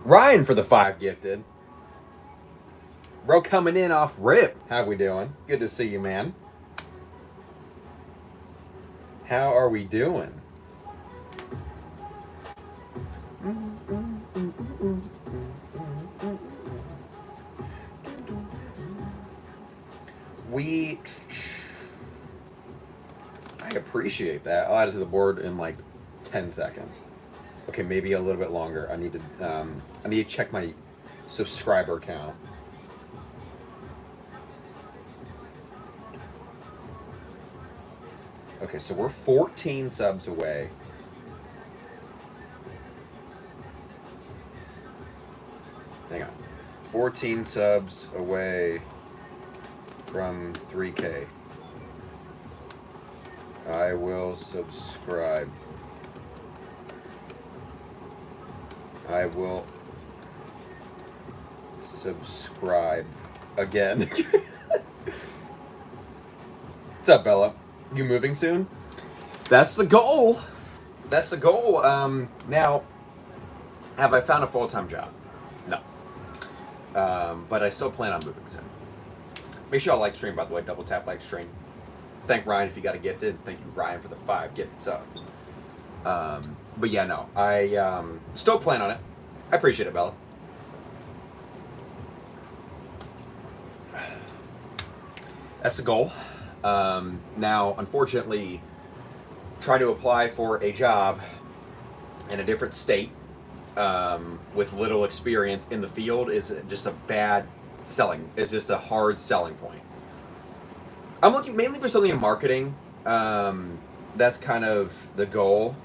Ryan for the 5 gifted. Bro coming in off rip. How we doing? Good to see you, man. How are we doing? I appreciate that. I'll add it to the board in like 10 seconds. Okay, maybe a little bit longer. I need to check my subscriber count. Okay, so we're 14 subs away. Hang on. 14 subs away from 3K. I will subscribe. I will subscribe again. What's up, Bella? You moving soon? That's the goal. That's the goal. Now, have I found a full-time job? No. But I still plan on moving soon. Make sure y'all like stream, by the way. Double tap like stream. Thank Ryan if you got a gifted. Thank you, Ryan, for the 5 gifted subs. But yeah, no. I still plan on it. I appreciate it, Bella. That's the goal. Now, unfortunately, trying to apply for a job in a different state with little experience in the field is just a bad selling. It's just a hard selling point. I'm looking mainly for something in marketing. That's kind of the goal.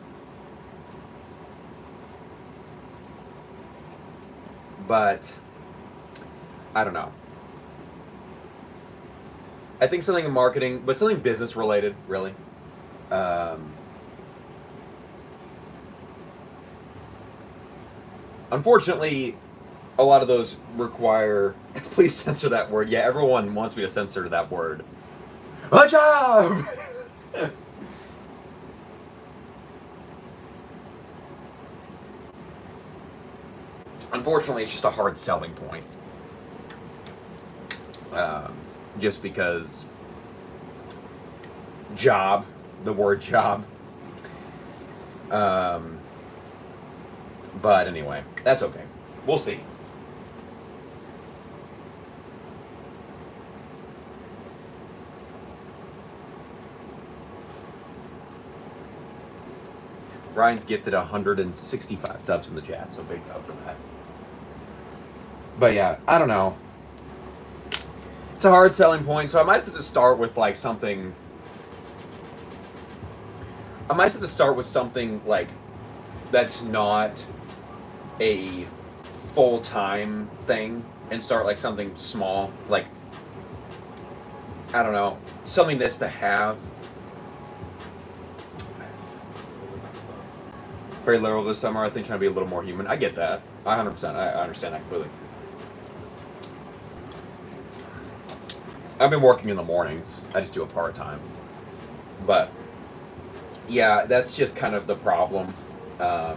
But I don't know. I think something in marketing, but something business related, really. Unfortunately, a lot of those require. Please censor that word. Yeah, everyone wants me to censor that word. A job. Unfortunately, it's just a hard selling point. Just because job, the word job. But anyway, that's okay. We'll see. Ryan's gifted 165 subs in the chat, so big up for that. But yeah, I don't know. It's a hard selling point, so I might have to start with like something. I might have to start with something like that's not a full-time thing and start like something small, like I don't know, something that's to have. Very literal this summer. I think trying to be a little more human. I get that. 100%. I understand that completely. I've been working in the mornings. I just do it part-time. But, yeah, that's just kind of the problem. I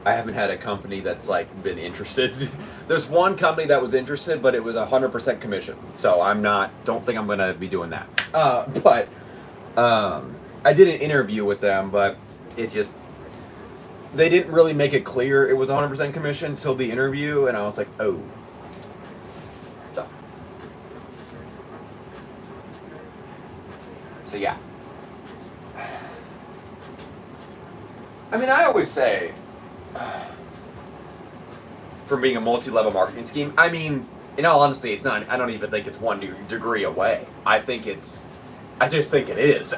haven't had a company that's, like, been interested. There's one company that was interested, but it was 100% commission. So don't think I'm going to be doing that. But I did an interview with them, but it just, they didn't really make it clear it was 100% commission till the interview, and I was like, oh. So yeah. I mean, I always say, from being a multi-level marketing scheme, I mean, in all honesty, it's not, I don't even think it's 1 degree away. I just think it is.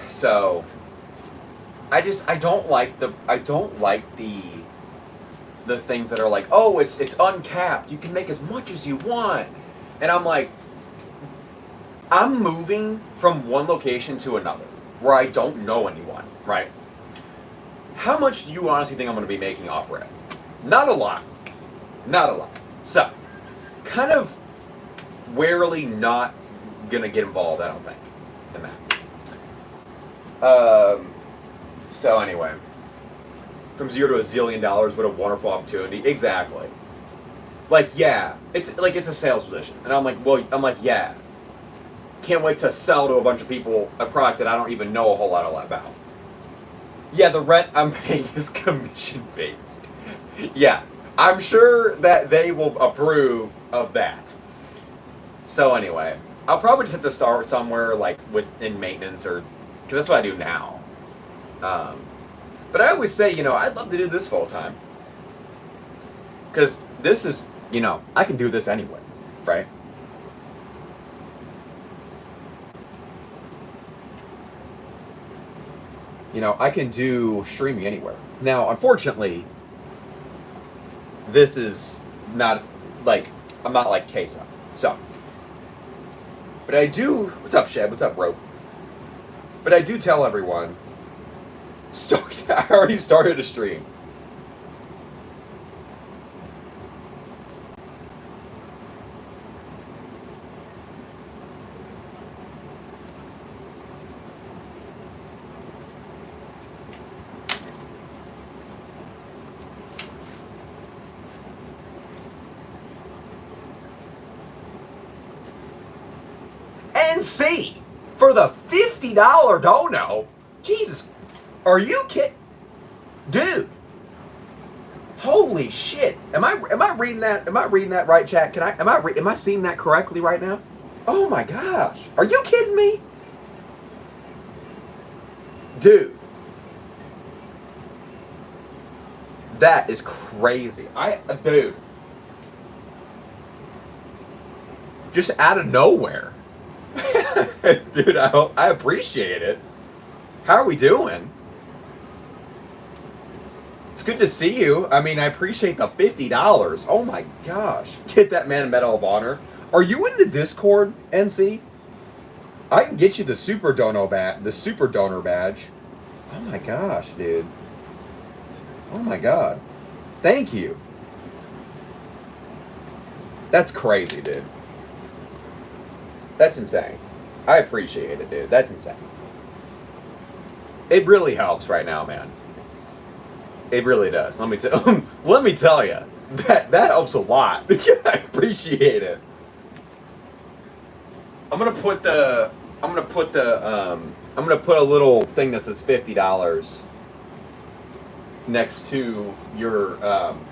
So, I don't like the things that are like, oh, it's uncapped. You can make as much as you want. And I'm like, I'm moving from one location to another where I don't know anyone, right? How much do you honestly think I'm going to be making off rep? Not a lot. Not a lot. So, kind of warily not going to get involved, I don't think, in that. So anyway, from $0 to $1 zillion, what a wonderful opportunity. Exactly. Like, yeah, it's a sales position, and I'm like, yeah, can't wait to sell to a bunch of people a product that I don't even know a whole lot about. Yeah, the rent I'm paying is commission based. Yeah, I'm sure that they will approve of that. So anyway, I'll probably just have to start somewhere like within maintenance, or because that's what I do now. But I always say, I'd love to do this full time, because this is, I can do this anyway, right? I can do streaming anywhere. Now, unfortunately, this is not like, I'm not like Kesa. So, but I do, what's up, Sheb? What's up, Rope? But I do tell everyone, I already started a stream. NC for the $50 dono. Jesus, are you kidding, dude? Holy shit! Am I reading that? Am I reading that right, chat? Am I seeing that correctly right now? Oh my gosh! Are you kidding me, dude? That is crazy. Dude, just out of nowhere. Dude, I appreciate it. How are we doing? It's good to see you. I mean, I appreciate the $50. Oh my gosh. Get that man a Medal of Honor. Are you in the Discord, NC? I can get you the super donor badge. Oh my gosh, dude. Oh my god. Thank you. That's crazy, dude. That's insane. I appreciate it, dude. That's insane. It really helps right now, man. It really does. Let me tell you. That helps a lot. I appreciate it. I'm gonna put a little thing that says $50 next to your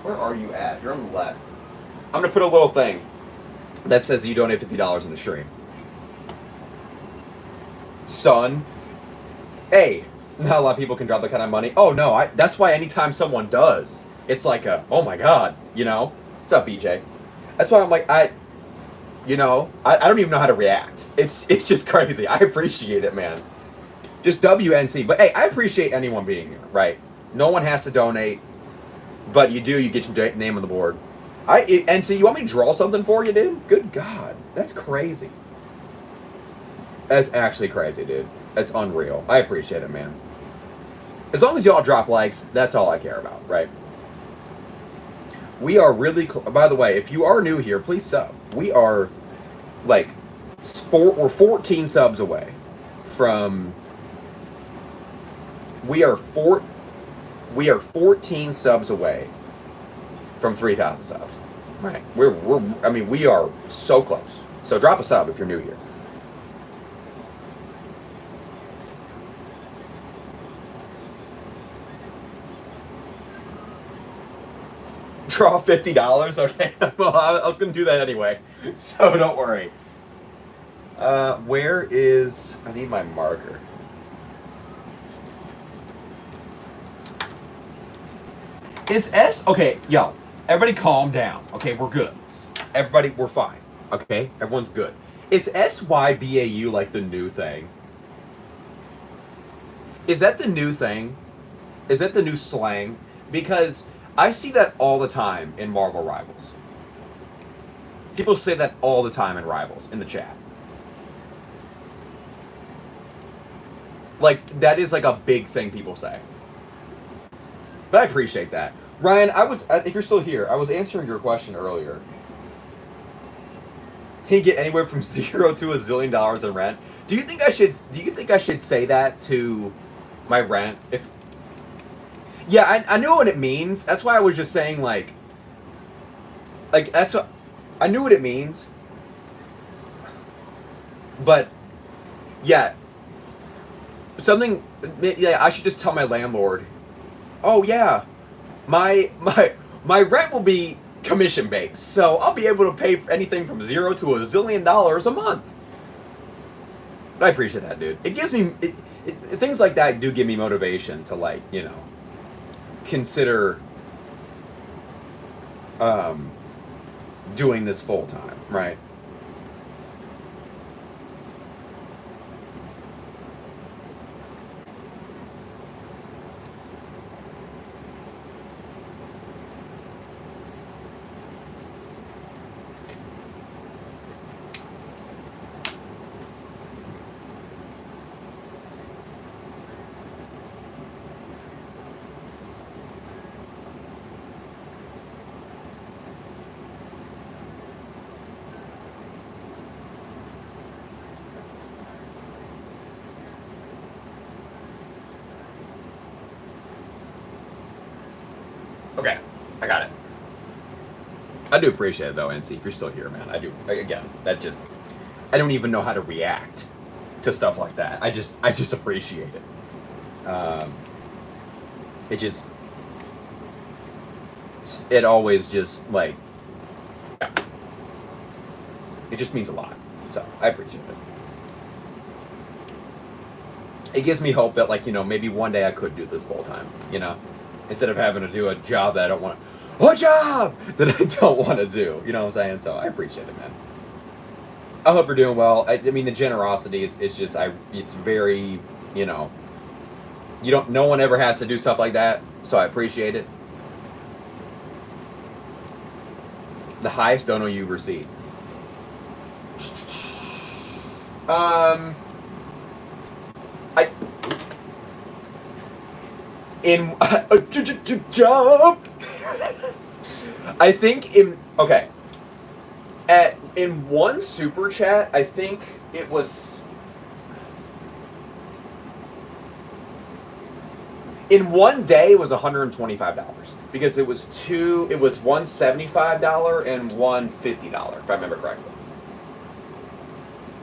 where are you at? You're on the left. I'm gonna put a little thing that says you donate $50 in the stream. Son, hey, not a lot of people can drop that kind of money. Oh no, that's why anytime someone does, it's like oh my god, What's up, BJ? That's why I'm like, I don't even know how to react. It's just crazy. I appreciate it, man. Just WNC. But hey, I appreciate anyone being here, right? No one has to donate, but you get your name on the board. NC, you want me to draw something for you, dude? Good God, that's crazy. That's actually crazy, dude. That's unreal. I appreciate it, man. As long as y'all drop likes, that's all I care about, right? We are really by the way, if you are new here, please sub. We are we're 14 subs away from we are 14 subs away from 3,000 subs. Right. We are so close. So drop a sub if you're new here. Draw $50? Okay. Well, I was going to do that anyway. So don't worry. Where is... I need my marker. Is S... Okay, yo. Everybody calm down. Okay, we're good. Everybody, we're fine. Okay? Everyone's good. Is SYBAU like the new thing? Is that the new thing? Is that the new slang? Because... I see that all the time in Marvel Rivals. People say that all the time in Rivals, in the chat. Like, that is like a big thing people say. But I appreciate that. Ryan, if you're still here, I was answering your question earlier. Can you get anywhere from $0 to $1 zillion in rent? Do you think I should say that to my rent? Yeah, I knew what it means. That's why I was just saying like that's what I knew what it means. But yeah, something. Yeah, I should just tell my landlord. Oh yeah, my rent will be commission based, so I'll be able to pay for anything from $0 to $1 zillion a month. But I appreciate that, dude. It gives me things like that do give me motivation to consider um, doing this full time, right? Okay, I got it. I do appreciate it though, NC. If you're still here, man, I do. Again, that just I don't even know how to react to stuff like that. I just appreciate it. It just it always just yeah, it just means a lot. So I appreciate it. It gives me hope that maybe one day I could do this full time. Instead of having to do a job that I don't want to, a job that I don't want to do. You know what I'm saying? So I appreciate it, man. I hope you're doing well. I mean, the generosity is just it's very you don't no one ever has to do stuff like that, so I appreciate it. The highest dono you've received. I in job. I think in one super chat, I think it was in one day it was $125 because it was one $75 and one $50 if I remember correctly.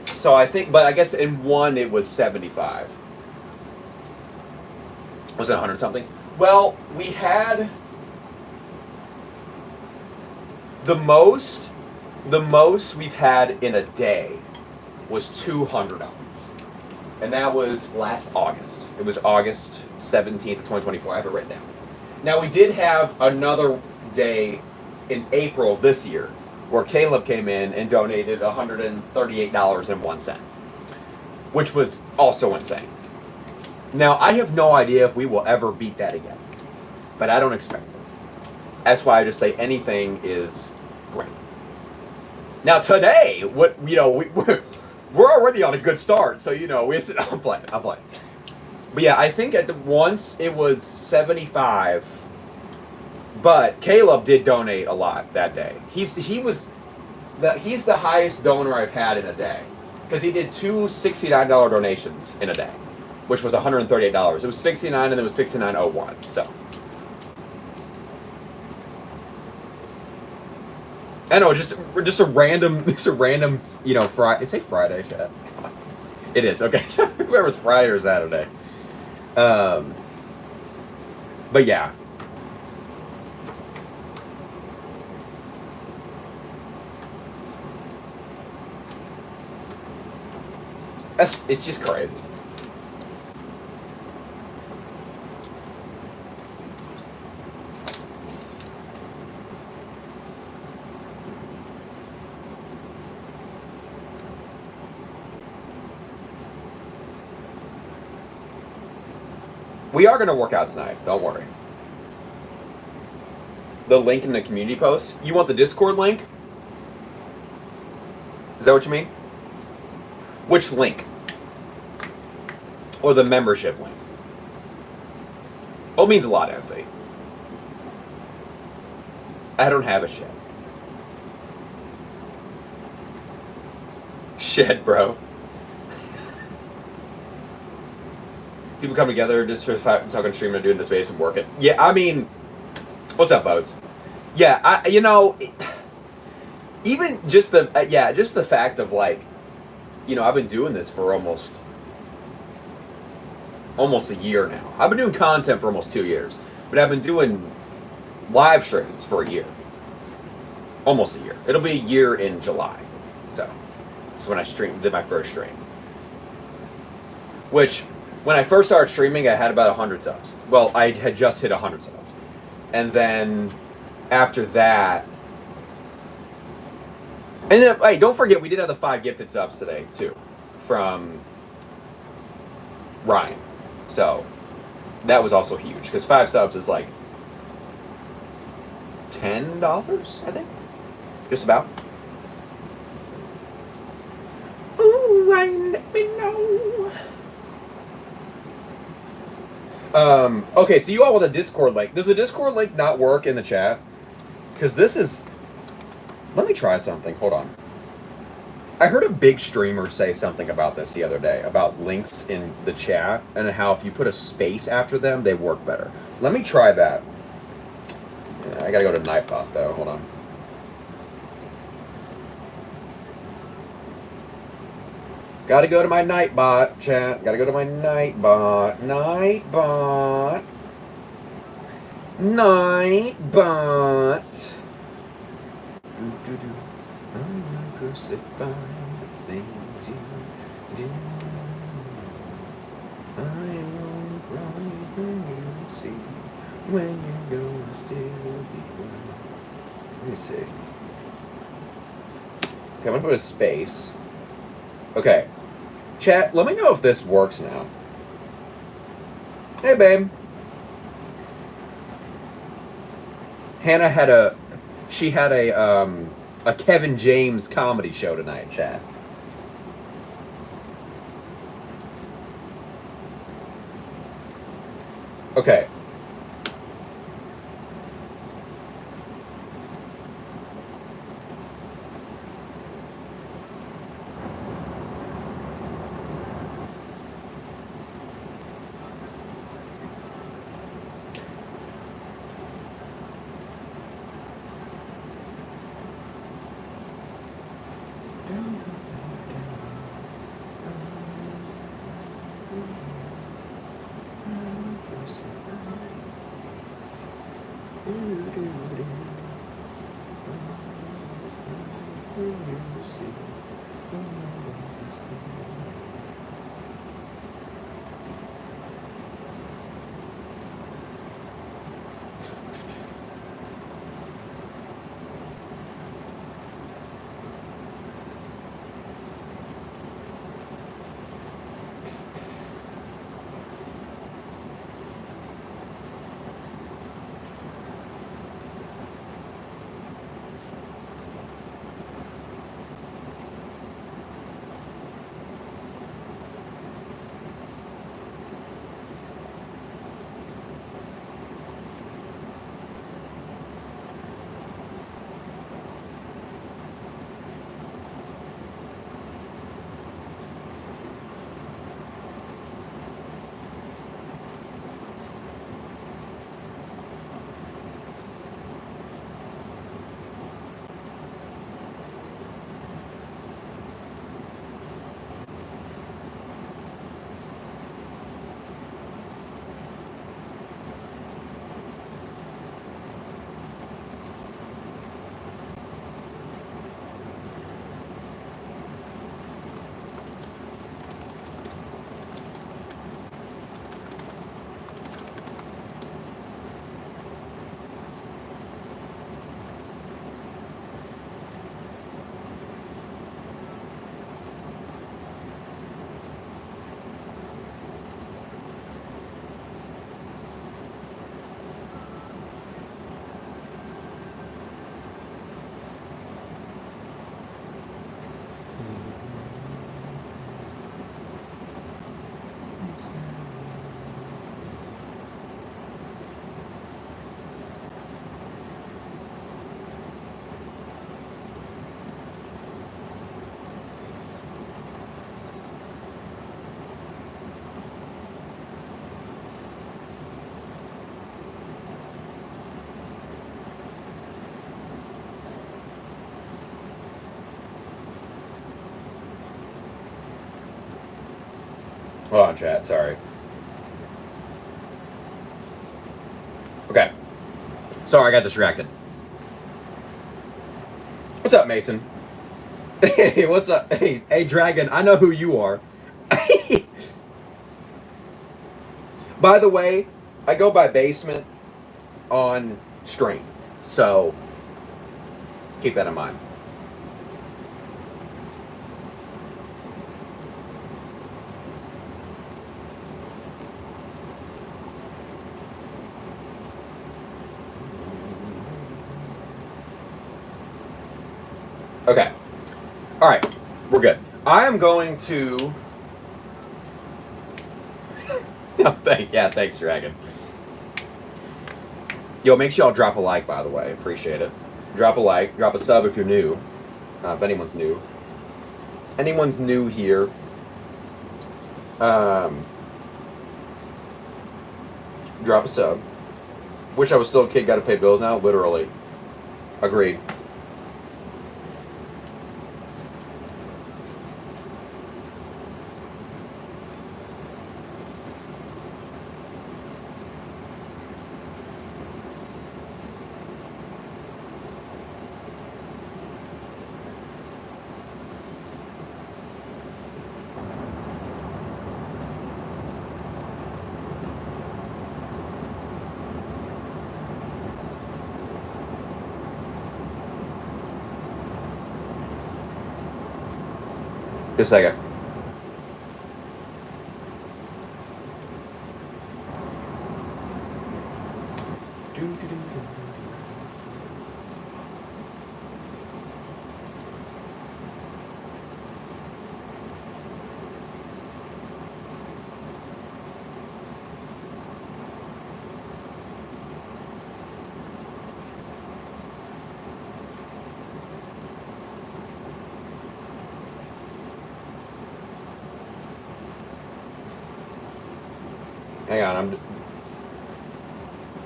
So I think, but I guess in one it was 75. Was it 100 something? Well, we had the most we've had in a day was $200. And that was last August. It was August 17th, 2024. I have it written down. Now, we did have another day in April this year where Caleb came in and donated $138.01, which was also insane. Now, I have no idea if we will ever beat that again, but I don't expect it. That's why I just say anything is great. Now, today, we're already on a good start, so I'm playing. But yeah, I think once it was 75, but Caleb did donate a lot that day. He's the highest donor I've had in a day because he did two $69 donations in a day, which was $138. It was 69 and it was 69.01. So I know, just a random, Friday. Say Friday, chat. It is okay. Whoever it's Friday or Saturday. But yeah. It's just crazy. We are going to work out tonight. Don't worry. The link in the community post. You want the Discord link? Is that what you mean? Which link? Or the membership link? Oh, it means a lot, NC. I don't have a shed. Shed, bro. People come together just for the fact so I can stream and do it in the space and work it. Yeah, I mean, what's up, Boats? Yeah, even just the fact of like, I've been doing this for almost a year now. I've been doing content for almost 2 years, but I've been doing live streams for a year, almost a year. It'll be a year in July, so when I did my first stream. Which, when I first started streaming, I had about 100 subs. Well, I had just hit 100 subs, and then after that. And then, hey, don't forget, we did have the 5 gifted subs today, too, from Ryan. So, that was also huge, because 5 subs is like $10, I think? Just about. Ooh, Ryan, let me know. Okay, so you all want a Discord link. Does the Discord link not work in the chat? Because this is... Let me try something. Hold on. I heard a big streamer say something about this the other day, about links in the chat, and how if you put a space after them, they work better. Let me try that. Yeah, I gotta go to Nightbot, though. Hold on. Gotta go to my Nightbot, chat. Gotta go to my Nightbot. Nightbot. Nightbot. I'm crucifying the things you do. I won't cry when you see. When you go, I'll still be blind. Let me see. Okay, I'm gonna put a space. Okay. Chat, let me know if this works now. Hey, babe. Hannah had a Kevin James comedy show tonight, chat. Okay. Hold on, chat. Sorry. Okay. Sorry, I got distracted. What's up, Mason? Hey, what's up? Hey, Dragon. I know who you are. By the way, I go by Basement on stream, so keep that in mind. Okay. All right. We're good. I am going to. Thanks, Dragon. Yo, make sure y'all drop a like, by the way. Appreciate it. Drop a like. Drop a sub if you're new. If anyone's new. Anyone's new here. Drop a sub. Wish I was still a kid. Got to pay bills now. Literally. Agreed. Just a second. Hang on,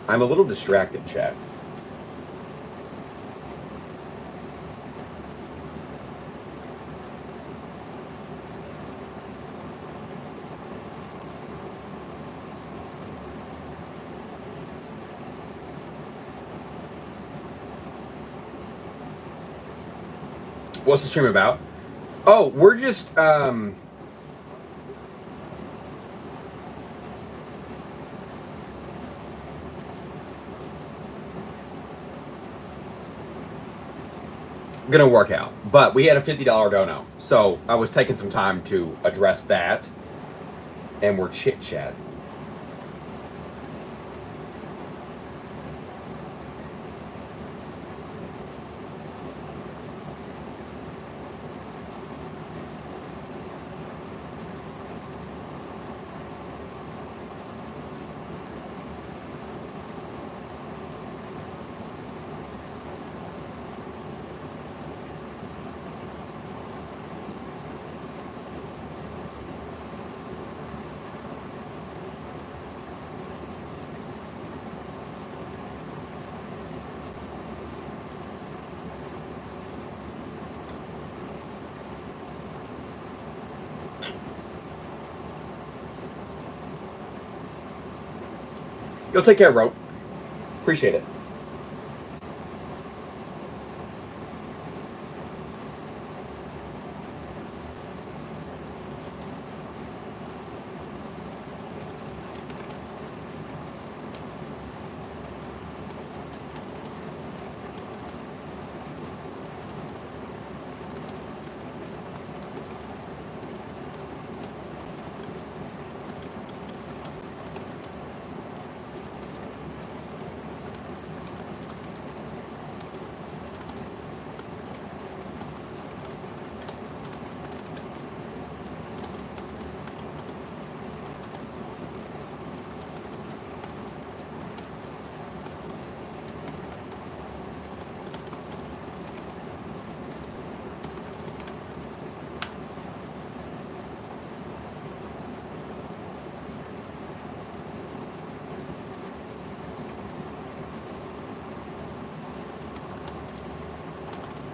I'm a little distracted, chat. What's the stream about? Oh, we're just gonna work out. But we had a $50 dono, so I was taking some time to address that, and we're chit-chatting. You'll take care, Rope. Appreciate it.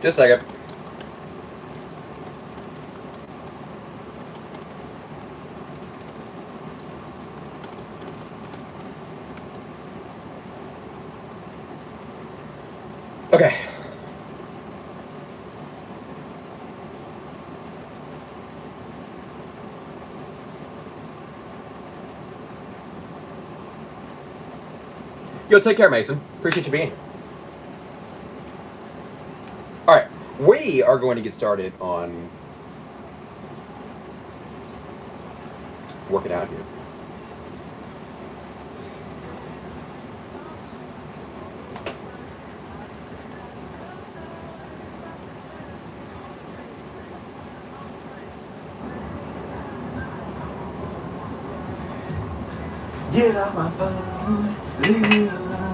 Just a second. Okay. Yo, take care, Mason. Appreciate you being here. All right, we are going to get started on working out here. Get off my phone, leave me alone.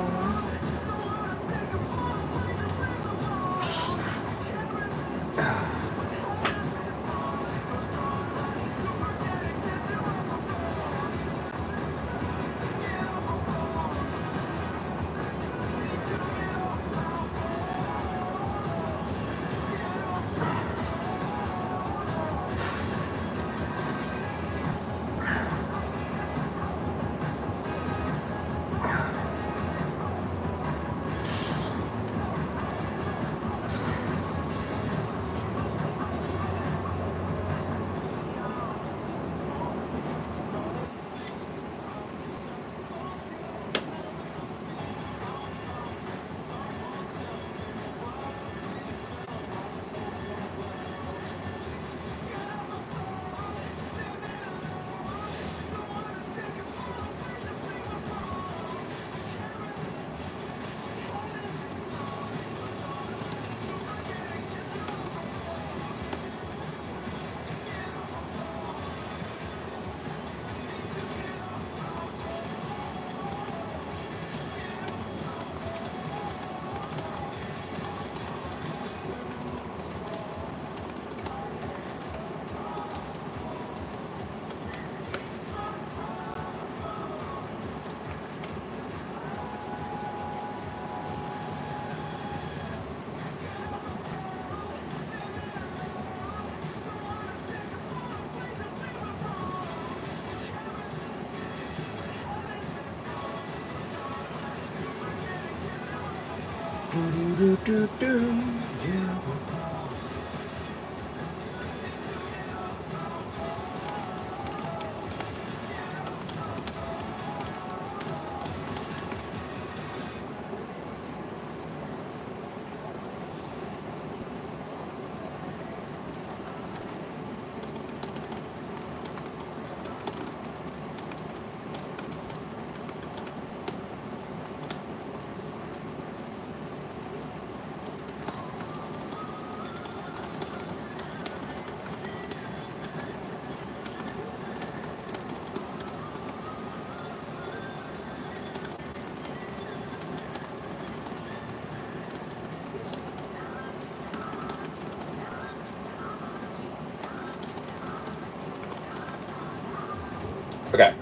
Okay.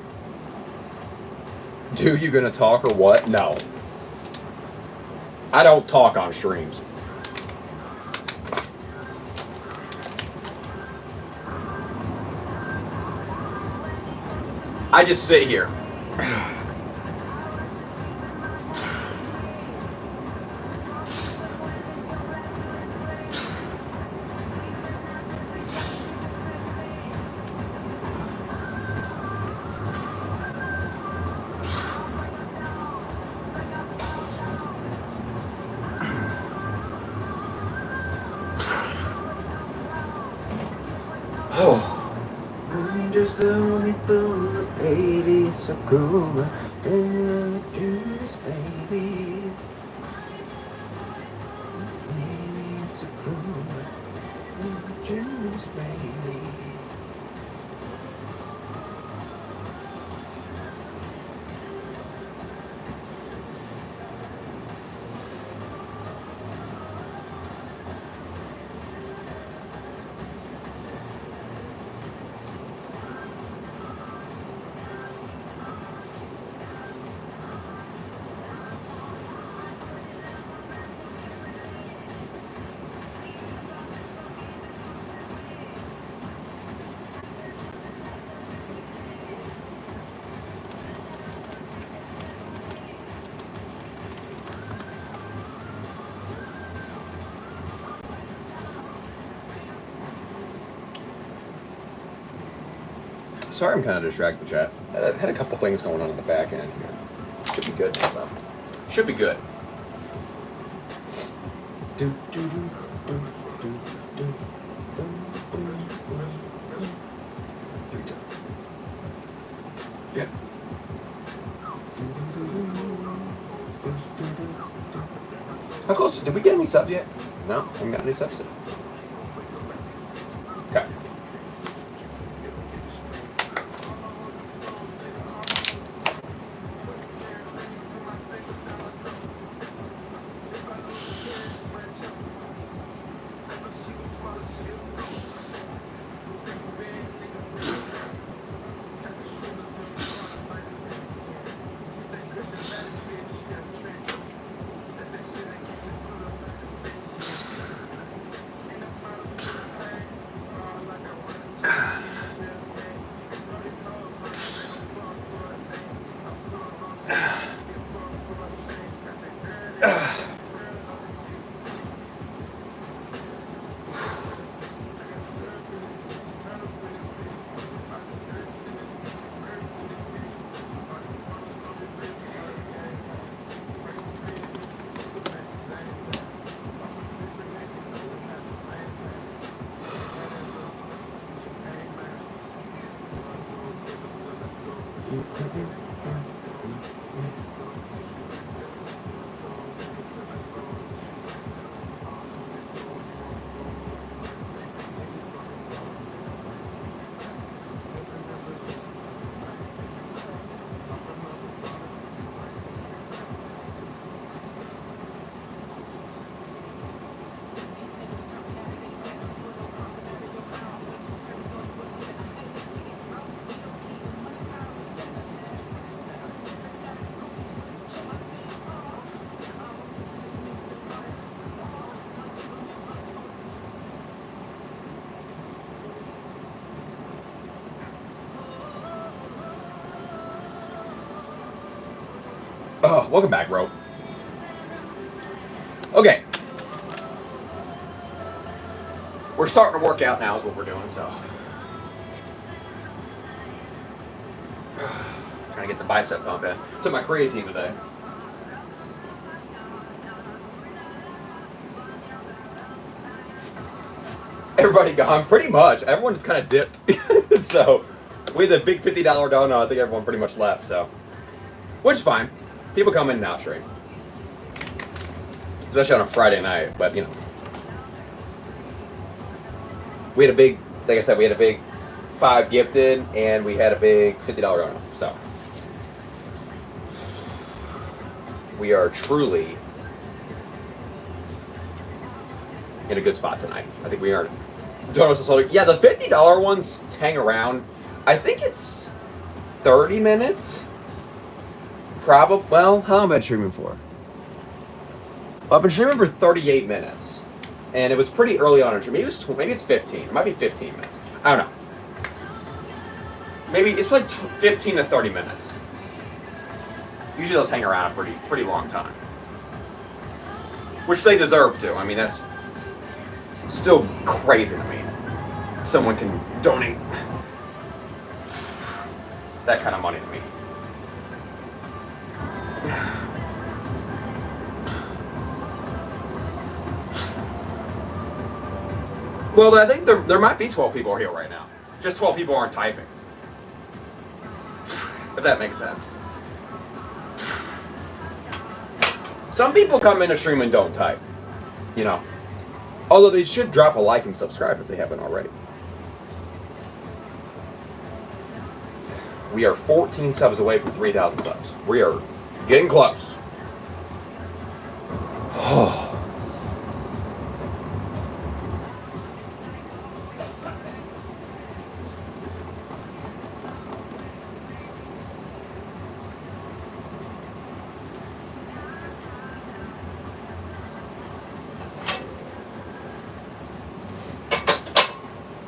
Dude, you gonna talk or what? No. I don't talk on streams. I just sit here. Oh. I'm just a only fool, baby, so cool. Juice, baby. Baby, so cool. Juice, baby. Sorry, I'm kind of distracted, chat. I had a couple things going on in the back end here. Should be good now, though. Should be good. Yeah. How close? Did we get any subs yet? No, we haven't got any subs yet. Okay. Oh, welcome back, bro. Okay. We're starting to work out now is what we're doing, so. Trying to get the bicep pump in. Took my creatine today. Everybody gone, pretty much. Everyone just kind of dipped. So, we had the big $50 donut. I think everyone pretty much left, so. Which is fine. People come in and out stream. Especially on a Friday night, but you know. We had a big, like I said, we had a big 5 gifted, and we had a big $50 donut, so. We are truly in a good spot tonight. I think we are. Donuts are sold. Yeah, the $50 ones hang around. I think it's 30 minutes. Probably. Well, how long have I been streaming for? Well, I've been streaming for 38 minutes, and it was pretty early on in stream. Maybe it's 15. It might be 15 minutes. I don't know. Maybe it's like 15 to 30 minutes. Usually those hang around a pretty long time, which they deserve to. I mean, that's still crazy to me. Someone can donate that kind of money to me. Well, I think there might be 12 people here right now. Just 12 people aren't typing. If that makes sense. Some people come in a stream and don't type. You know. Although they should drop a like and subscribe if they haven't already. We are 14 subs away from 3,000 subs. We are getting close.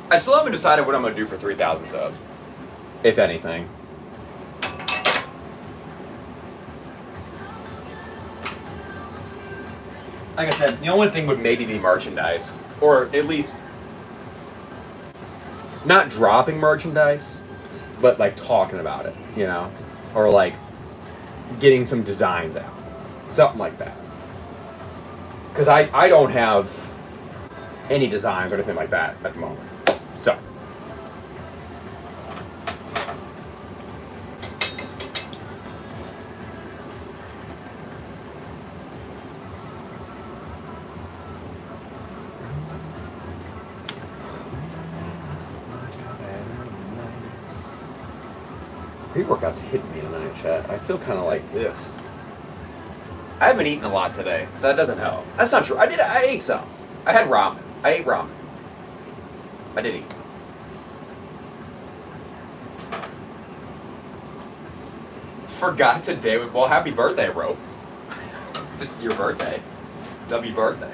I still haven't decided what I'm going to do for 3,000 subs, if anything. Like I said, the only thing would maybe be merchandise, or at least not dropping merchandise, but like talking about it, or like getting some designs out, something like that. Because I don't have any designs or anything like that at the moment. So. Pre-workout's hitting me tonight, chat. I feel kind of like, ugh. I haven't eaten a lot today, so that doesn't help. That's not true. I ate some. I had ramen. I ate ramen. I did eat. Forgot today. Well, happy birthday, Rope. If it's your birthday. W birthday.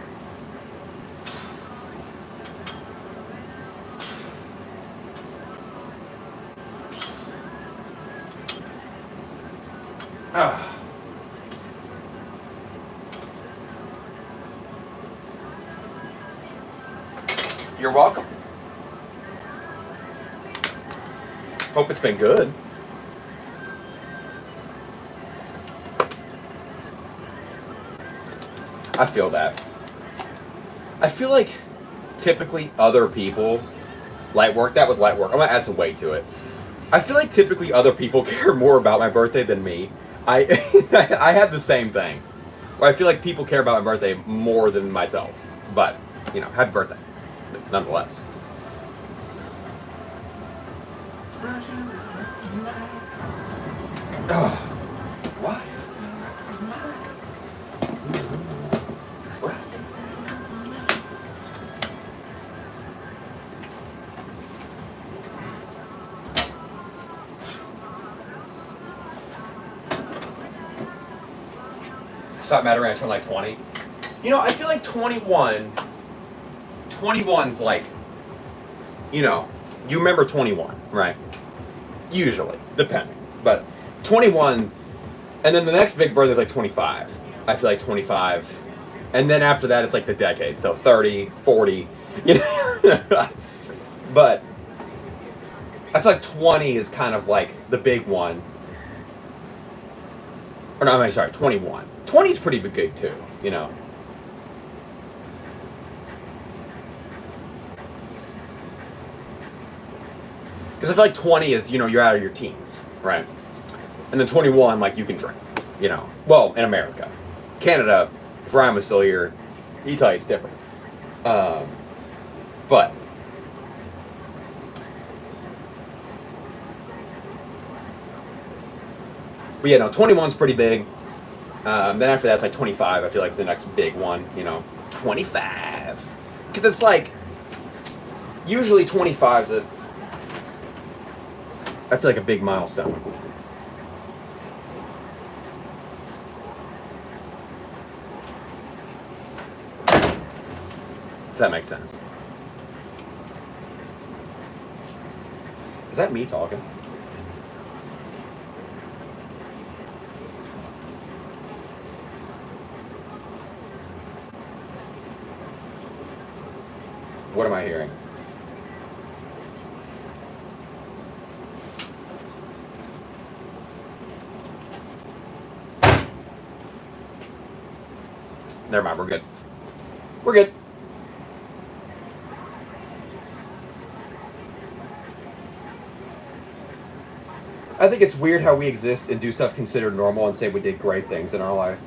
Ah. You're welcome. Hope it's been good. I feel that. I feel like typically other people, light work, that was light work. I'm gonna add some weight to it. I feel like typically other people care more about my birthday than me. I have the same thing. Where I feel like people care about my birthday more than myself. But, happy birthday. Nonetheless. Oh, what? Stop mattering when I turn like 20. I feel like 21's like, you remember 21, right? Usually, depending. But 21, and then the next big birthday is like 25. I feel like 25. And then after that, it's like the decade. So 30, 40, But I feel like 20 is kind of like the big one. Or no, I'm sorry, 21. 20 is pretty big too, Because I feel like 20 is, you're out of your teens, right? And then 21, like, you can drink, Well, in America. Canada, if Ryan was still here, he'd tell you it's different. But yeah, no, 21's pretty big. Then after that, it's like 25. I feel like it's the next big one, 25. Because it's like, usually 25's I feel like a big milestone. If that makes sense. Is that me talking? What am I hearing? Never mind, we're good. We're good. I think it's weird how we exist and do stuff considered normal and say we did great things in our life.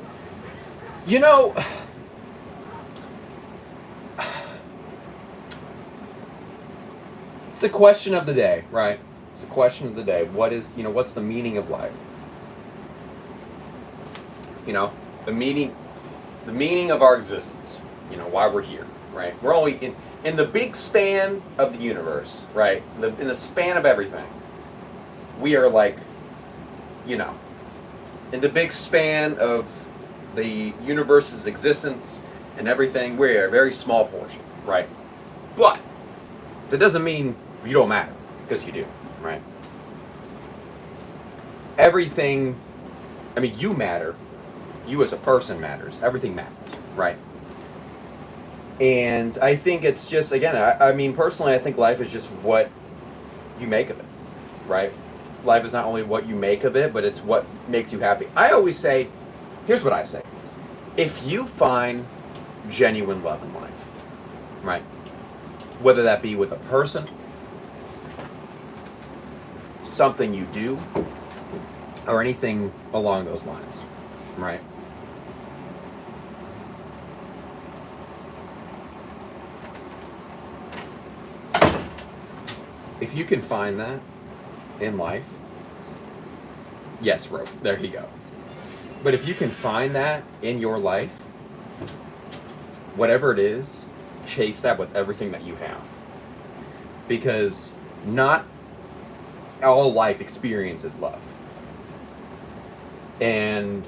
It's a question of the day, right? It's a question of the day. What's the meaning of life? The meaning of our existence. Why we're here, right? We're only in the big span of the universe, right? In the span of everything. We are like, in the big span of the universe's existence and everything, we're a very small portion, right? But that doesn't mean you don't matter, because you do, right? Everything, you matter. You as a person matters. Everything matters, right? And I think it's just, again, personally, I think life is just what you make of it, right? life is not only what you make of it, but it's what makes you happy. I always say, here's what I say. If you find genuine love in life, right? Whether that be with a person, something you do, or anything along those lines, right? If you can find that in life, yes, rope, there you go. But if you can find that in your life, whatever it is, chase that with everything that you have. Because not all life experiences love. And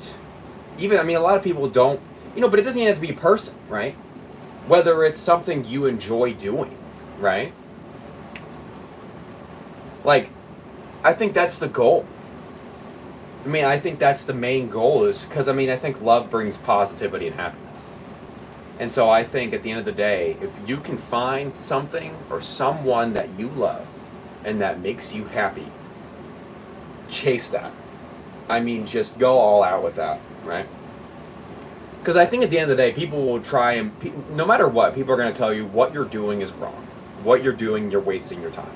even, I mean, a lot of people don't, but it doesn't even have to be a person, right? Whether it's something you enjoy doing, right? Like, I think that's the goal. I mean, I think that's the main goal, is because, I think love brings positivity and happiness. And so I think at the end of the day, if you can find something or someone that you love and that makes you happy, chase that. Just go all out with that, right? Because I think at the end of the day, people will try and, no matter what, people are going to tell you what you're doing is wrong. What you're doing, you're wasting your time.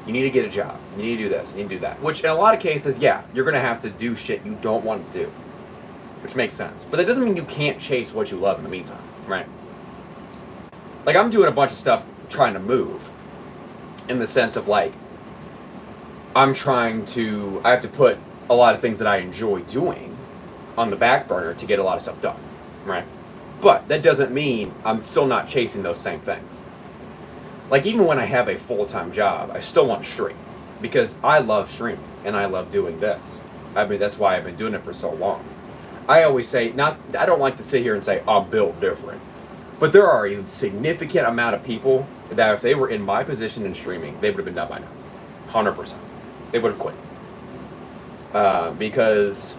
You need to get a job. You need to do this. You need to do that. Which in a lot of cases, yeah, you're going to have to do shit you don't want to do. Which makes sense. But that doesn't mean you can't chase what you love in the meantime, right? Like, I'm doing a bunch of stuff trying to move. In the sense of, like, I have to put a lot of things that I enjoy doing on the back burner to get a lot of stuff done, right? But that doesn't mean I'm still not chasing those same things. Like, even when I have a full-time job, I still want to stream. Because I love streaming, and I love doing this. That's why I've been doing it for so long. I always say, I don't like to sit here and say, I'm built different. But there are a significant amount of people that if they were in my position in streaming, they would have been done by now. 100%. They would have quit. Because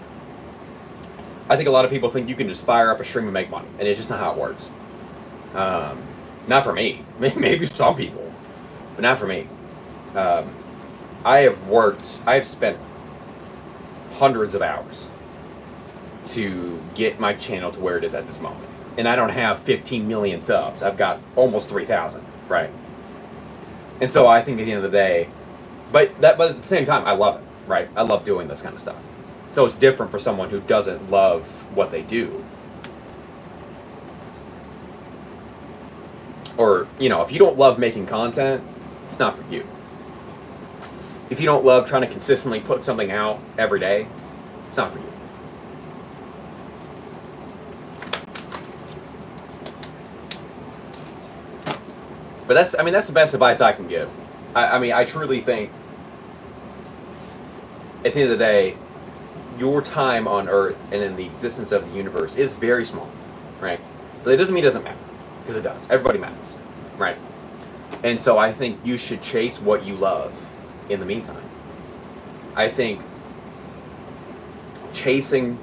I think a lot of people think you can just fire up a stream and make money. And it's just not how it works. Not for me. Maybe some people, but not for me. I have spent hundreds of hours to get my channel to where it is at this moment. And I don't have 15 million subs. I've got almost 3,000, right? And so I think at the end of the day, but at the same time, I love it, right? I love doing this kind of stuff. So it's different for someone who doesn't love what they do. Or, if you don't love making content, it's not for you. If you don't love trying to consistently put something out every day, it's not for you. But that's the best advice I can give. I truly think, at the end of the day, your time on Earth and in the existence of the universe is very small, right? But it doesn't mean it doesn't matter. Because it does. Everybody matters, right? And so I think you should chase what you love in the meantime. I think chasing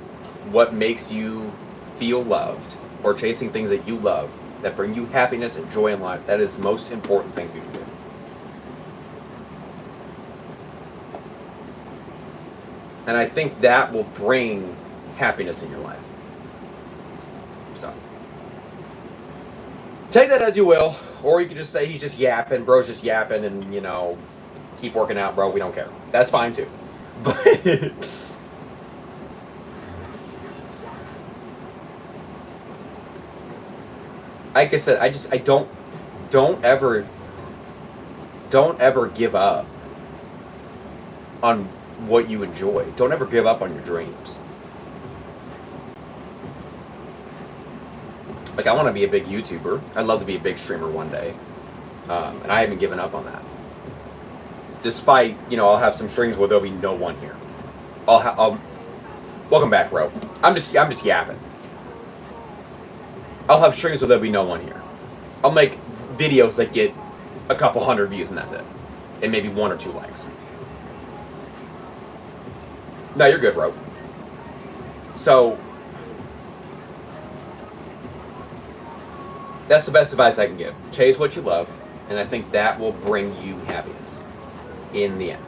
what makes you feel loved, or chasing things that you love that bring you happiness and joy in life, that is the most important thing you can do. And I think that will bring happiness in your life. So, take that as you will, or you can just say he's just yapping, bro's just yapping, and, keep working out, bro, we don't care. That's fine, too. But like I said, I don't ever give up on what you enjoy. Don't ever give up on your dreams. Like, I want to be a big YouTuber. I'd love to be a big streamer one day. And I haven't given up on that. Despite, I'll have some streams where there'll be no one here. I'll welcome back, bro. I'm just yapping. I'll have streams where there'll be no one here. I'll make videos that get a couple hundred views and that's it. And maybe 1 or 2 likes. No, you're good, bro. So, that's the best advice I can give. Chase what you love, and I think that will bring you happiness in the end.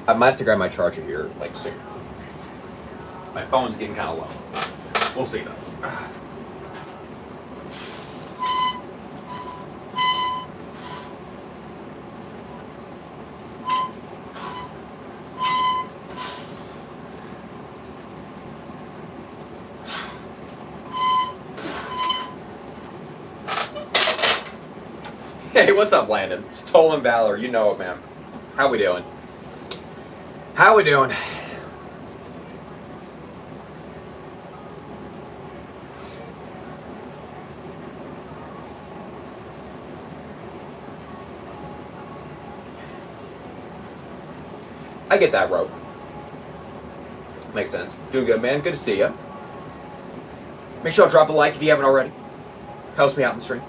I might have to grab my charger here, like, soon. My phone's getting kind of low. We'll see, though. Hey, what's up, Landon? Stolen Valor, you know it, man. How we doing? How we doing? I get that, Rope. Makes sense. Doing good, man. Good to see you. Make sure to drop a like if you haven't already. Helps me out in the stream.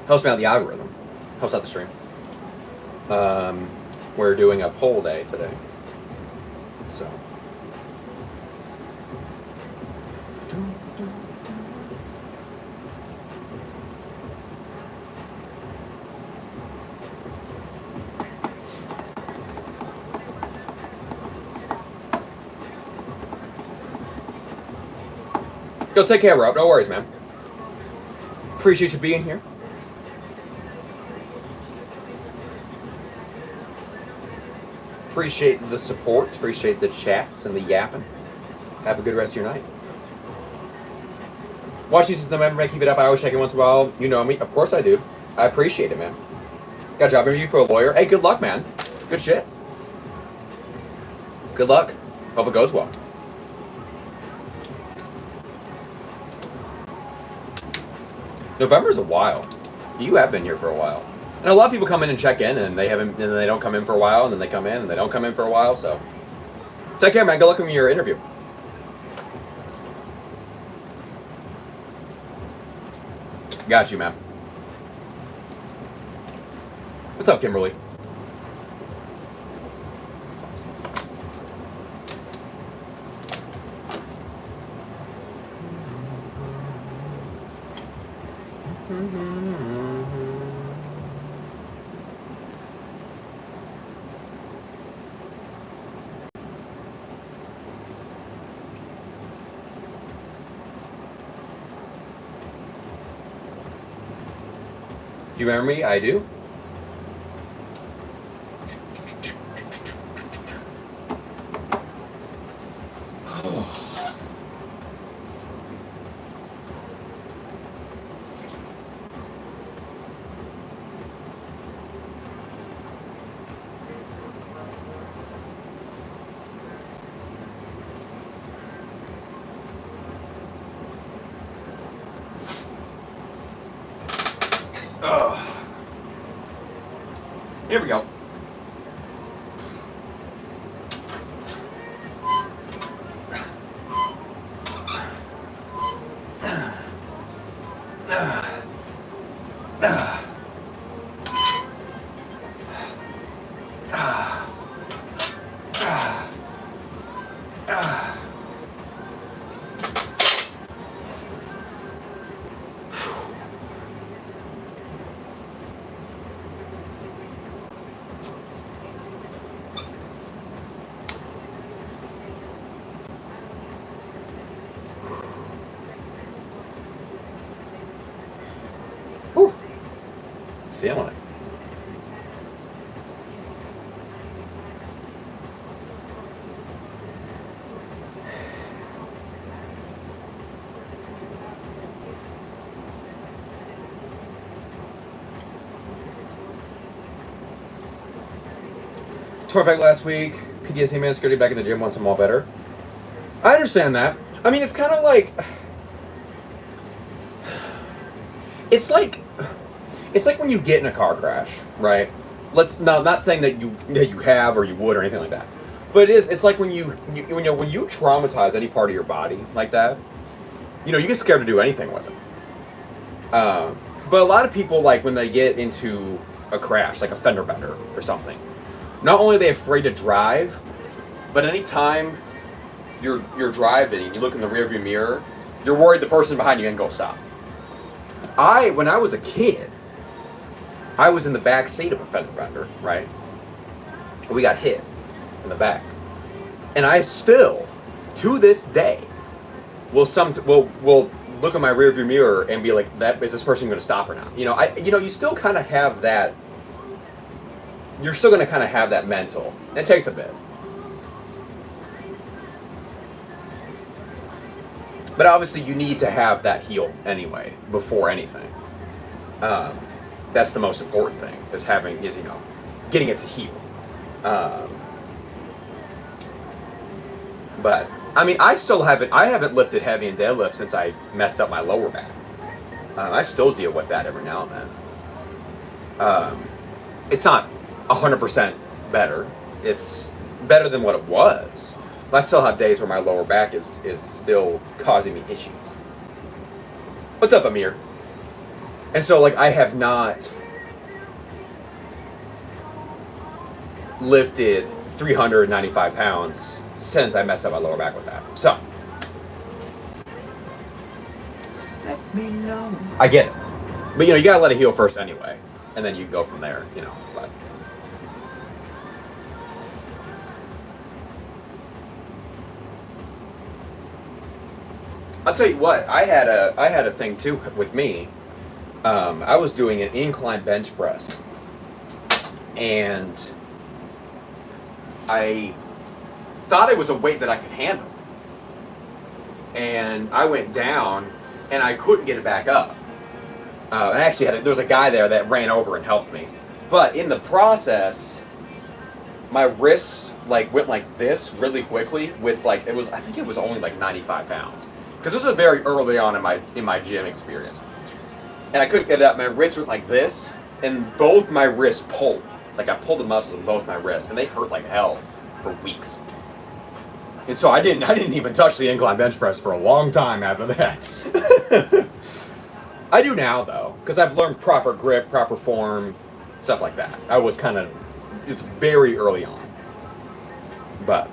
Helps me out the algorithm. Helps out the stream. We're doing a poll day today. So. Yo, take care, Rob. No worries, man. Appreciate you being here. Appreciate the support. Appreciate the chats and the yapping. Have a good rest of your night. Watch you since November. Keep it up. I always check it once in a while. You know me. Of course I do. I appreciate it, man. Got a job interview for a lawyer. Hey, good luck, man. Good shit. Good luck. Hope it goes well. November's a while. You have been here for a while. And a lot of people come in and check in, and they haven't, and then they don't come in for a while, and then they come in, and they don't come in for a while. So, take care, man. Good luck with your interview. Got you, man. What's up, Kimberly? Do you remember me? I do. Here we go. Feeling it. Tore back last week. PTSD, man, scared to get back in the gym once I'm all better. I understand that. I mean, it's kind of like... It's like when you get in a car crash, right? Not saying that you have or you would or anything like that, but it's like when you traumatize any part of your body like that, you get scared to do anything with it. But a lot of people, like when they get into a crash, like a fender bender or something, not only are they afraid to drive, but anytime you're driving and you look in the rearview mirror, you're worried the person behind you ain't gonna stop. When I was a kid, I was in the back seat of a fender bender, right? We got hit in the back, and I still, to this day, will look in my rearview mirror and be like, "That is this person going to stop or not?" You still kind of have that. You're still going to kind of have that mental. It takes a bit. But obviously, you need to have that heal anyway before anything. That's the most important thing is getting it to heal. But I mean, I haven't lifted heavy and deadlift since I messed up my lower back. I still deal with that every now and then. It's not 100% better. It's better than what it was. But I still have days where my lower back is still causing me issues. What's up, Amir? And so, like, I have not lifted 395 pounds since I messed up my lower back with that. So, let me know. I get it. But, you gotta let it heal first anyway. And then you go from there, But I'll tell you what, I had a thing too with me. I was doing an incline bench press, and I thought it was a weight that I could handle, and I went down, and I couldn't get it back up. I actually there was a guy there that ran over and helped me, but in the process, my wrists went like this really quickly with I think it was only like 95 pounds. Because this was very early on in my gym experience. And I couldn't get it up. My wrists went like this, and both my wrists pulled. I pulled the muscles in both my wrists, and they hurt like hell for weeks. And so I didn't even touch the incline bench press for a long time after that. I do now, though, because I've learned proper grip, proper form, stuff like that. It's very early on. But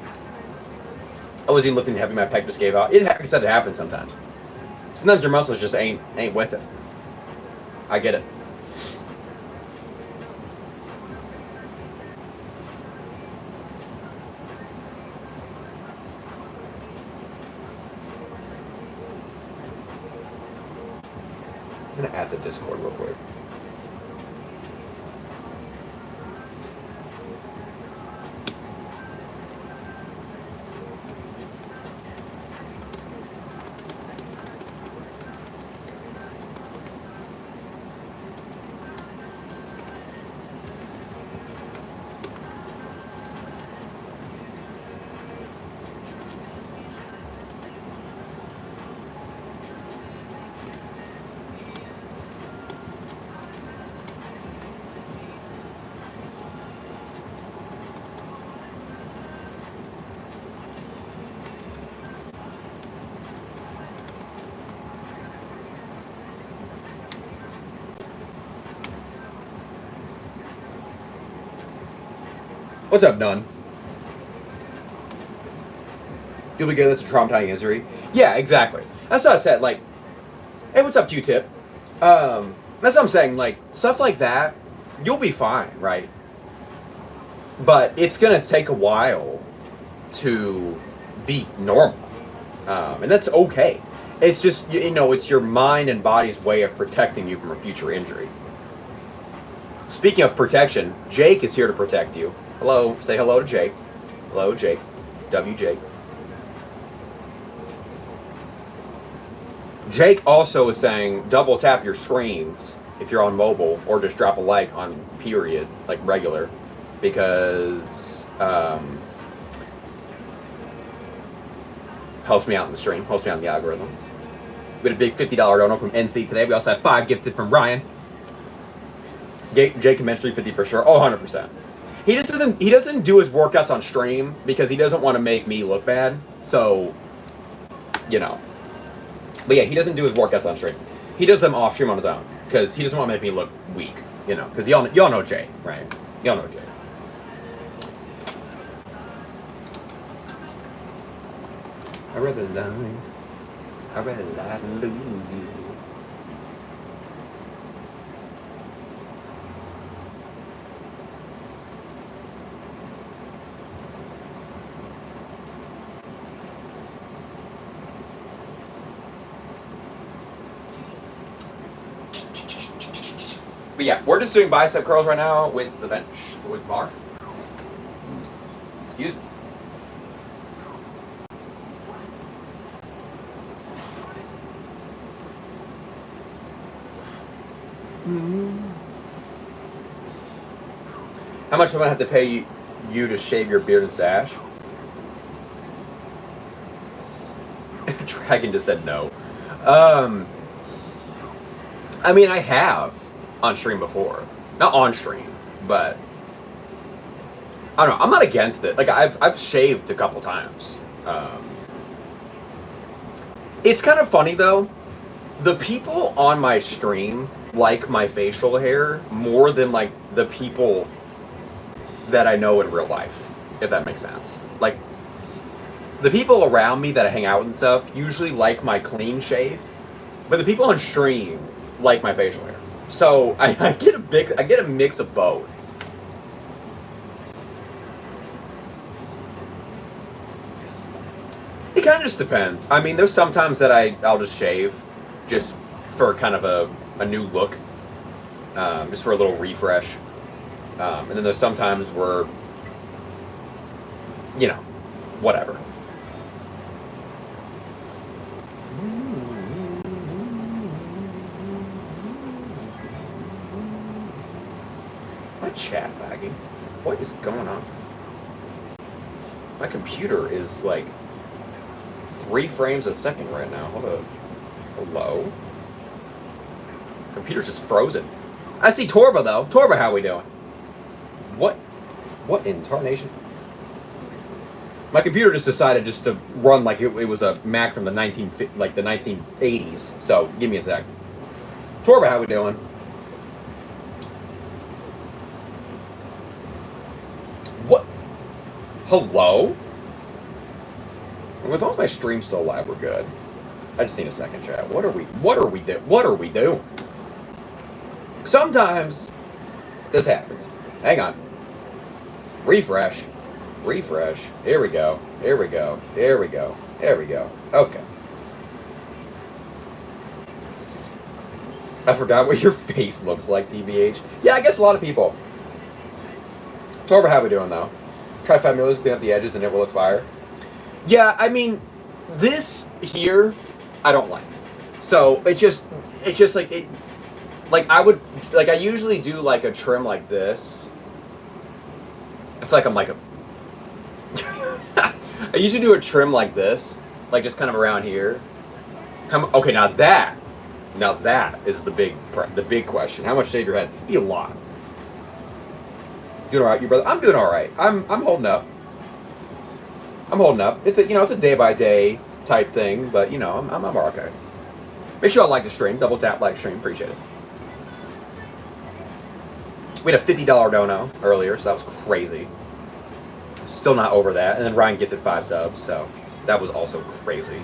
I wasn't even lifting heavy, my pec just gave out. Like I said, it happens sometimes. Sometimes your muscles just ain't with it. I get it. I'm gonna add the Discord real quick. What's up, Nunn? You'll be good. That's a traumatizing injury. Yeah, exactly. That's what I said. Hey, what's up, Q-Tip? That's what I'm saying. Stuff like that, you'll be fine, right? But it's gonna take a while to be normal, and that's okay. It's just it's your mind and body's way of protecting you from a future injury. Speaking of protection, Jake is here to protect you. Hello, say hello to Jake. Hello, Jake. WJ. Jake also is saying double tap your screens if you're on mobile, or just drop a like on period, regular, because helps me out in the stream, helps me out in the algorithm. We had a big $50 dono from NC today. We also had 5 gifted from Ryan. Jake can mention 350 for sure. Oh, 100%. He doesn't do his workouts on stream because he doesn't want to make me look bad. So, But yeah, he doesn't do his workouts on stream. He does them off stream on his own because he doesn't want to make me look weak. Because y'all know Jay, right? Y'all know Jay. I'd rather lie than lose you. But yeah, we're just doing bicep curls right now with the bench, with bar. Excuse me. How much am I have to pay you to shave your beard and stash? Dragon just said no. I mean, I have on stream before. Not on stream, but I don't know. I'm not against it. Like I've shaved a couple times. It's kind of funny though. The people on my stream like my facial hair more than like the people that I know in real life, if that makes sense. Like the people around me that I hang out with and stuff usually like my clean shave, but the people on stream like my facial hair. So I get a mix of both. It kind of just depends. I mean, there's sometimes that I'll just shave, just for kind of a new look, just for a little refresh. And then there's sometimes where, you know, whatever. My chat lagging. What is going on? My computer is like 3 frames a second right now. Hold up. Hello? Computer's just frozen. I see Torva though. Torva, how we doing? What in tarnation? My computer just decided just to run like it was a Mac from the 1980s. So give me a sec. Torva, how we doing? What? Hello? With all my streams still live, we're good. I just need a second, chat. What are we doing? Sometimes this happens. Hang on. Refresh. Here we go. Okay. I forgot what your face looks like, TBH. Yeah, I guess a lot of people. Torba, how we doing though? Try 5 millimeters, clean up the edges, and it will look fire. Yeah, I mean, this here, I don't like. So it's just like it. Like I usually do like a trim like this. I feel like I'm like a. I usually do a trim like this, like just kind of around here. Okay, now that is the big question. How much shave your head? Be a lot. Doing all right, you brother? I'm doing all right. I'm holding up. It's a day by day type thing, but I'm okay. Make sure y'all like the stream. Double tap like stream. Appreciate it. We had a $50 dono earlier, so that was crazy. Still not over that. And then Ryan gifted 5 subs, so that was also crazy.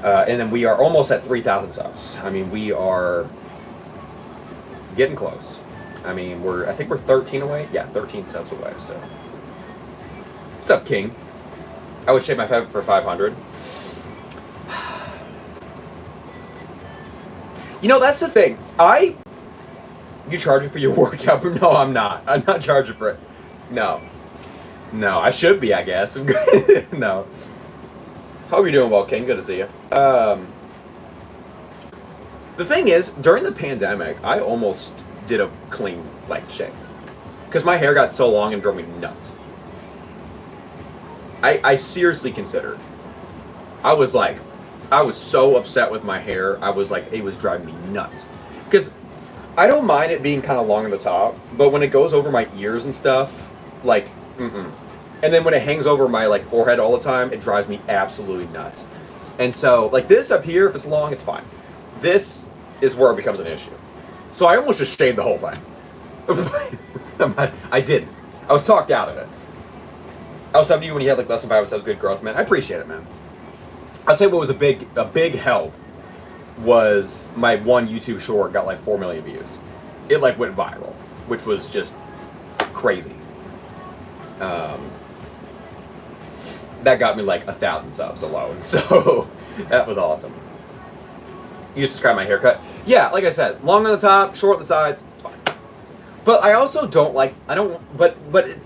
And then we are almost at 3,000 subs. I mean, we are getting close. I mean, I think we're 13 away. Yeah, 13 subs away. So, what's up, King? I would shave my head for 500. That's the thing. You charging for your workout? No, I'm not. I'm not charging for it. No, I should be, I guess. No. Hope you're doing well, King. Good to see you. The thing is, during the pandemic, I almost did a clean shave because my hair got so long and drove me nuts. I seriously considered. I was so upset with my hair. I was like, it was driving me nuts because I don't mind it being kind of long on the top, but when it goes over my ears and stuff, and then when it hangs over my forehead all the time, it drives me absolutely nuts. And so this up here, if it's long, it's fine. This is where it becomes an issue. So I almost just shaved the whole thing. I didn't. I was talked out of it. I was talking to you when you had less than 5 subs. Good growth, man. I appreciate it, man. I'd say what was a big help was my one YouTube short got 4 million views. It went viral, which was just crazy. That got me 1,000 subs alone, so that was awesome. You just described my haircut. Yeah, like I said, long on the top, short on the sides, it's fine. But I also don't like, I don't, but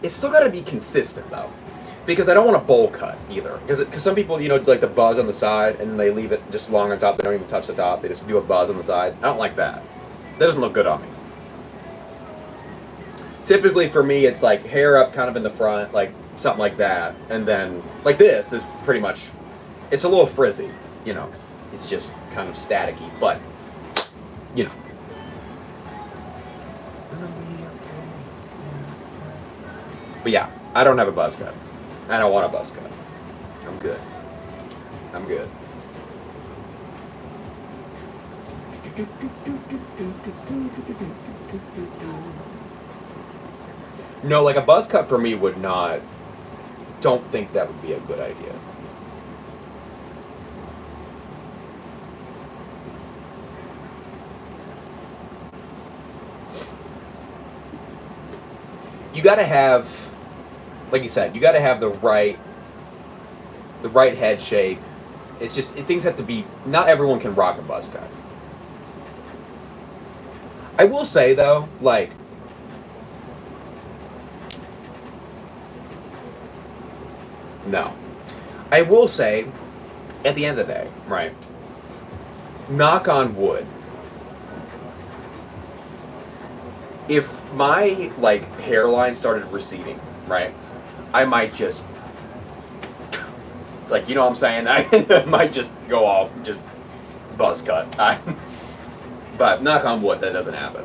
it's still got to be consistent though. Because I don't want a bowl cut either. Because some people, you know, like the buzz on the side and they leave it just long on top. They don't even touch the top. They just do a buzz on the side. I don't like that. That doesn't look good on me. Typically for me, it's like hair up kind of in the front, like something like that. And then, like this is pretty much, it's a little frizzy, you know. It's just kind of staticky, but, you know. But yeah, I don't have a buzz cut. I don't want a buzz cut. I'm good. I'm good. No, like a buzz cut for me would not. Don't think that would be a good idea. You gotta have, like you said, you gotta have the right head shape. It's just, things have to be, not everyone can rock a buzz cut. I will say though, like, no. I will say, at the end of the day, right, knock on wood, if my, like, hairline started receding, right, I might just, like, you know what I'm saying? I might just go all, just buzz cut. But knock on wood, that doesn't happen.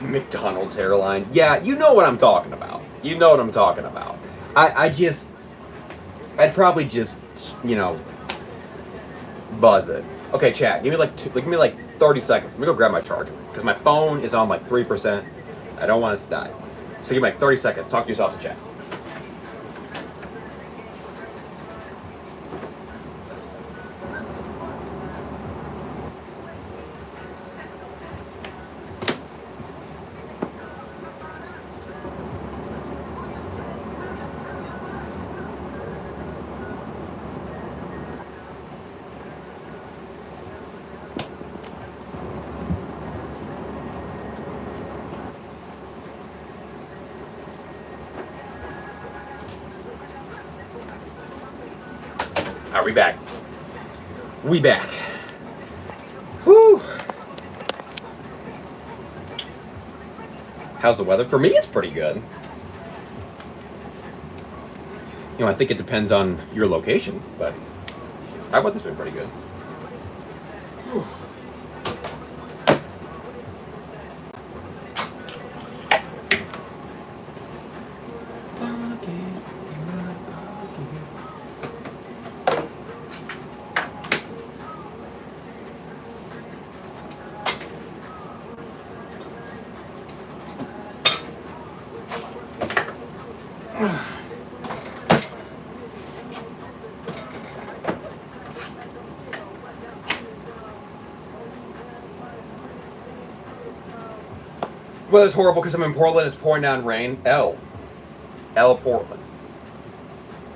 McDonald's hairline. Yeah, you know what I'm talking about. You know what I'm talking about. I'd probably just, you know, buzz it. Okay, chat. Give me like 30 seconds. Let me go grab my charger because my phone is on like 3%. I don't want it to die. So give me like 30 seconds. Talk to yourself in chat. Are we back? We back. Whew. How's the weather? For me, it's pretty good. You know, I think it depends on your location, but our weather's been pretty good. Whew. Weather's horrible because I'm in Portland. It's pouring down rain. L Portland.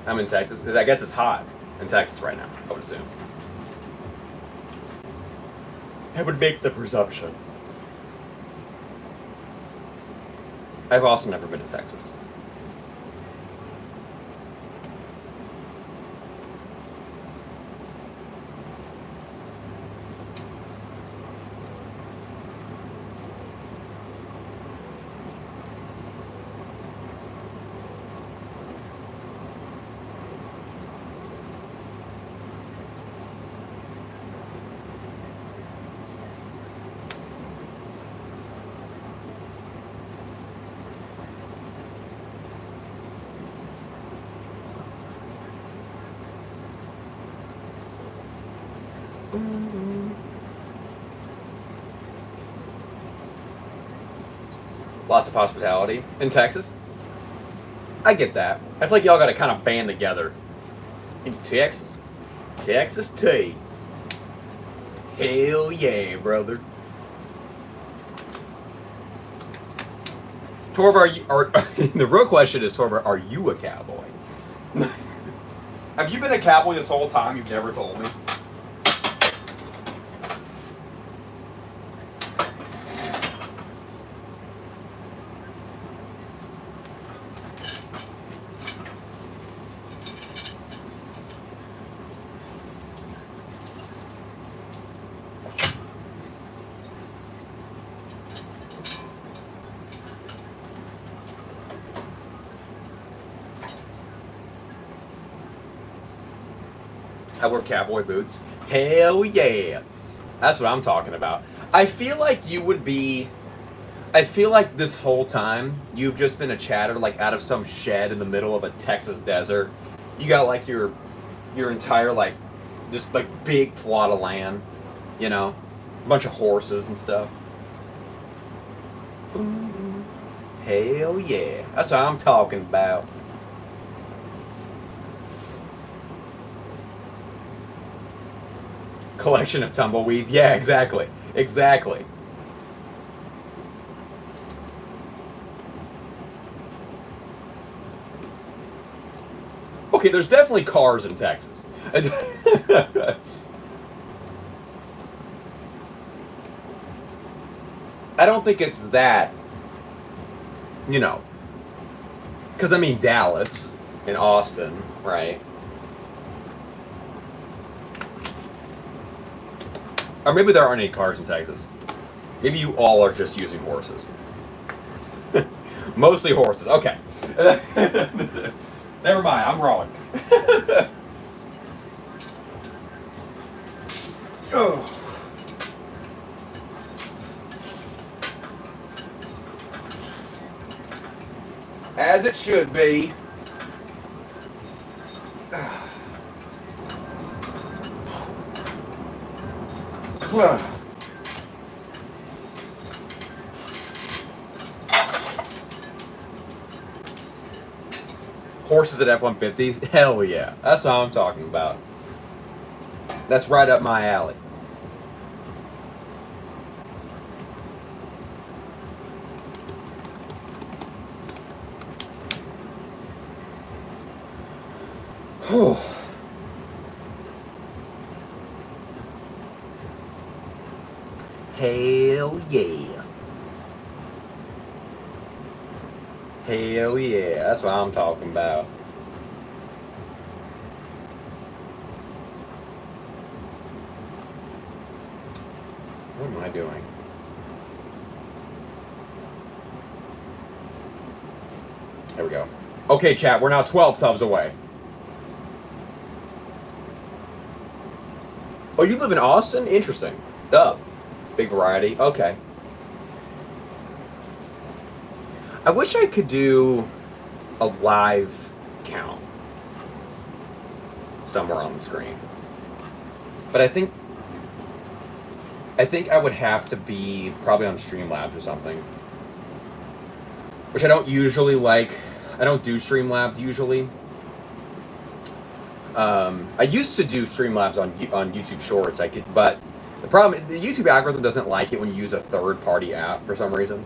I'm in Texas. I guess it's hot in Texas right now, I would assume. I would make the presumption. I've also never been to Texas. lots of hospitality in Texas. I get that. I feel like y'all got to kind of band together in Texas. Texas tea. Hell yeah, brother. Torva, the real question is, Torva, are you a cowboy? Have you been a cowboy this whole time? You've never told me. I wear cowboy boots. Hell yeah. That's what I'm talking about. I feel like you would be... I feel like this whole time, you've just been a chatter like out of some shed in the middle of a Texas desert. You got like your entire like, just like big plot of land. You know? A bunch of horses and stuff. Hell yeah. That's what I'm talking about. Collection of tumbleweeds. Yeah, exactly. Exactly. Okay, there's definitely cars in Texas. I don't think it's that, you know, because I mean Dallas and Austin, right? Or maybe there aren't any cars in Texas. Maybe you all are just using horses. Mostly horses. Okay. Never mind, I'm wrong. Oh. As it should be. Horses at F-150s? Hell yeah. That's what I'm talking about. That's right up my alley. Whew. Hell yeah. Hell yeah. That's what I'm talking about. What am I doing? There we go. Okay, chat, we're now 12 subs away. Oh, you live in Austin? Interesting. Big variety. Okay. I wish I could do a live count somewhere on the screen. But I think I would have to be probably on Streamlabs or something. Which I don't usually like. I don't do Streamlabs usually. I used to do Streamlabs on YouTube Shorts. But the problem, the YouTube algorithm doesn't like it when you use a third-party app for some reason.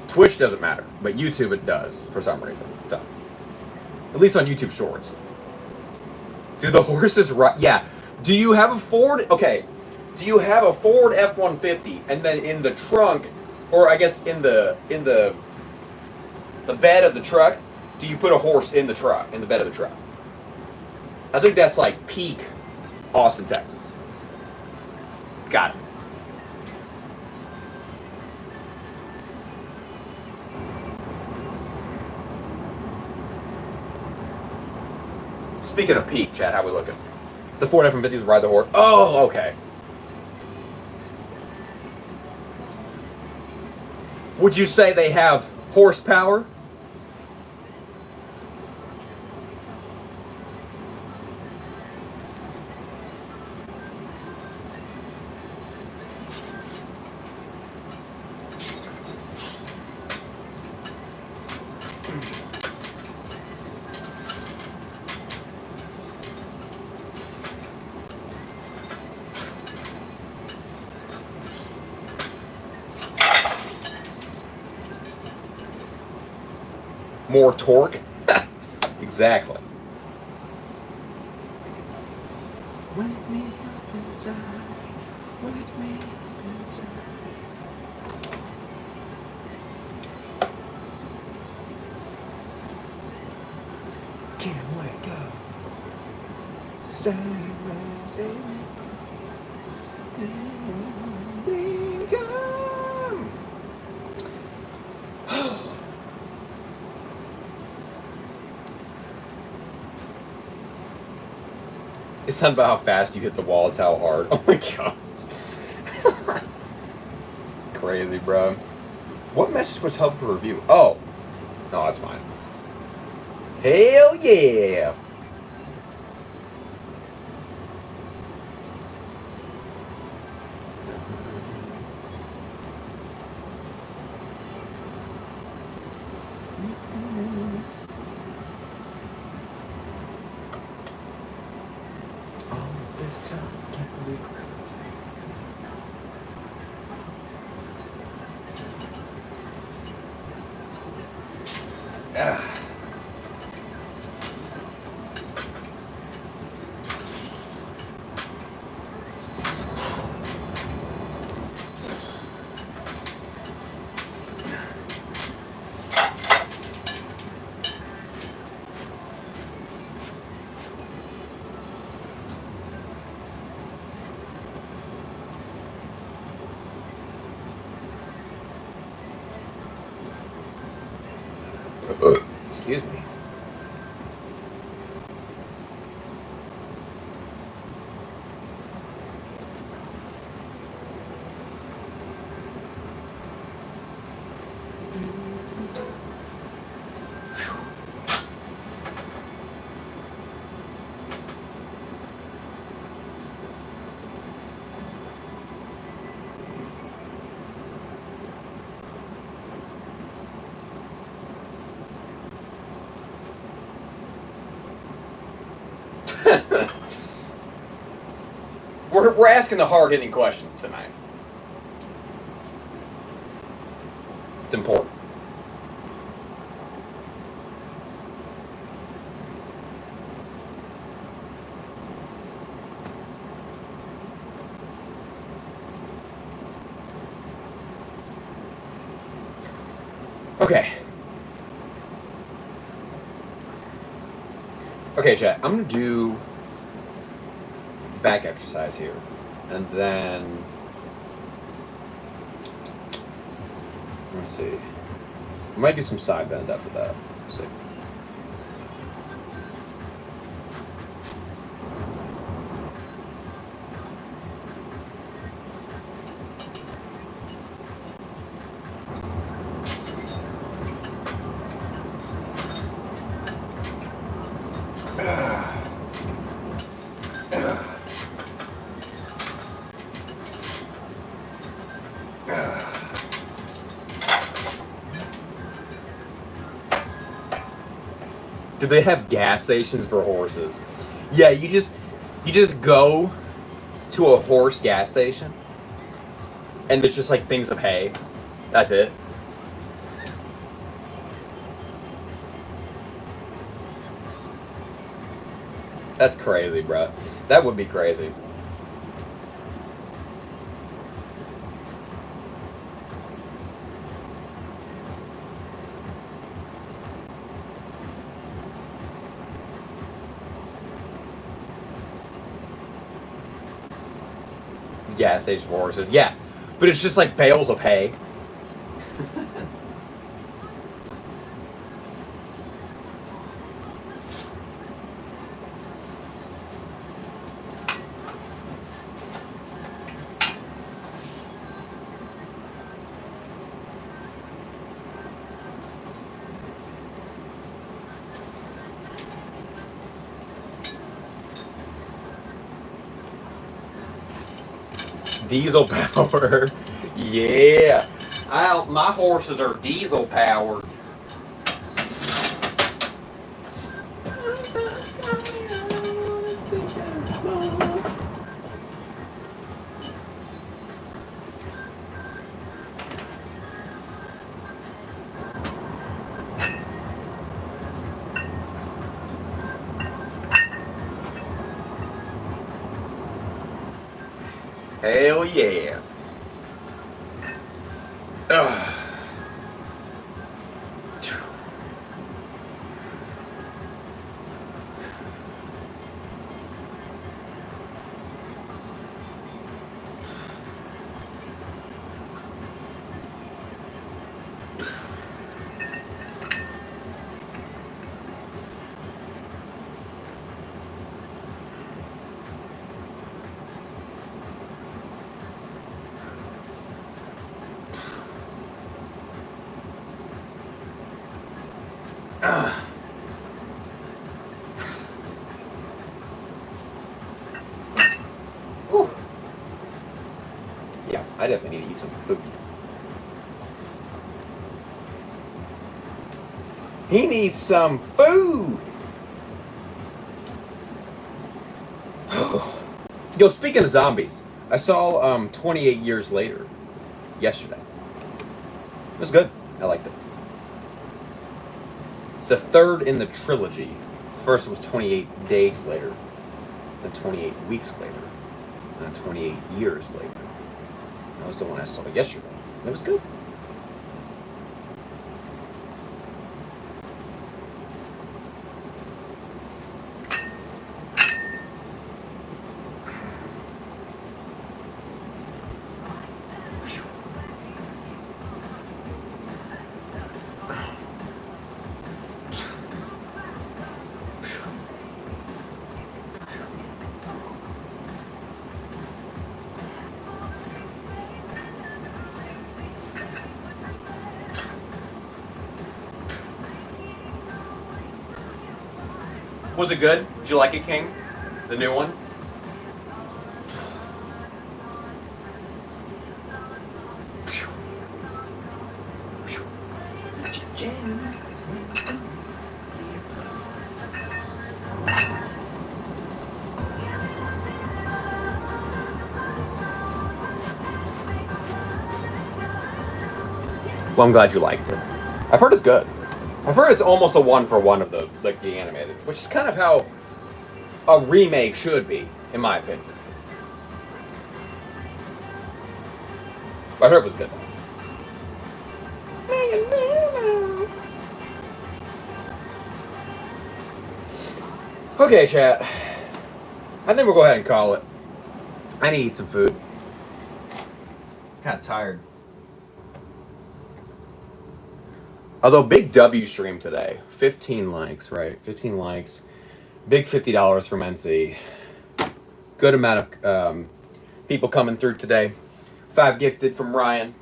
Twitch doesn't matter, but YouTube it does for some reason. So, at least on YouTube Shorts. Do the horses right? Yeah. Do you have a Ford? Okay. Do you have a Ford F-150 and then in the trunk, or I guess in the bed of the truck, do you put a horse in the truck, in the bed of the truck? I think that's like peak Austin, Texas. Got it. Speaking of peak, chat, how we looking? The Ford F-150s ride the horse. Oh, okay. Would you say they have horsepower? More torque? Exactly. Wake me up inside. Wake me up inside. Can't wake up. Save me, save me. It's not about how fast you hit the wall, it's how hard. Oh my god. Crazy, bro. What message was helpful for review? Oh. No, that's fine. Hell yeah! This time, can't believe it. Ah. Excuse me. We're asking the hard-hitting questions tonight. It's important. Okay. Okay, chat. I'm gonna do back exercise here, and then let's see. I might do some side bends after that. Let's see. Do they have gas stations for horses? Yeah, you just go to a horse gas station, and there's just like things of hay. That's it. That's crazy, bro. That would be crazy. Gas station for horses, yeah. But it's just like bales of hay. Diesel power. Yeah. My horses are diesel powered. Hell yeah. Ugh. Whew. Yeah, I definitely need to eat some food. He needs some food. Yo, speaking of zombies, I saw 28 Years Later yesterday. It was good. I liked it. It's the third in the trilogy. The first was 28 Days Later, then 28 Weeks Later, and 28 Years Later. That was the one I saw yesterday. It was good. Was it good? Did you like it, King? The new one? Well, I'm glad you liked it. I've heard it's good. I've heard it's almost a one-for-one of the animated, which is kind of how a remake should be, in my opinion. But I heard it was good. Okay, chat. I think we'll go ahead and call it. I need to eat some food. Kind of tired. Although big W stream today, 15 likes, right? 15 likes, big $50 from NC. Good amount of people coming through today. 5 gifted from Ryan.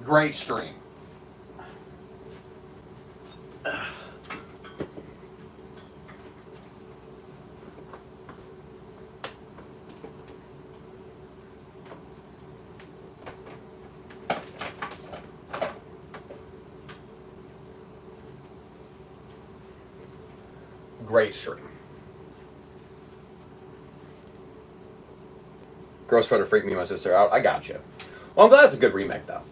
Great stream. Great stream. Gross try to freak me and my sister out. I got you. Well, I'm glad it's a good remake, though.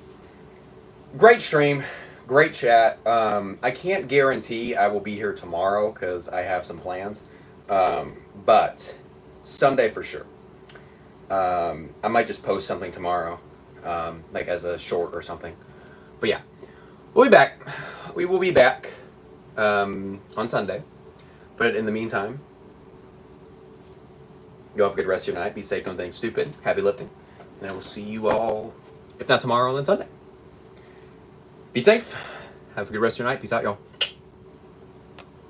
Great stream. Great chat. I can't guarantee I will be here tomorrow because I have some plans. But Sunday for sure. I might just post something tomorrow, like as a short or something. But yeah, we'll be back. We will be back on Sunday. But in the meantime, go have a good rest of your night. Be safe, don't think stupid. Happy lifting. And I will see you all, if not tomorrow, then Sunday. Be safe. Have a good rest of your night. Peace out, y'all.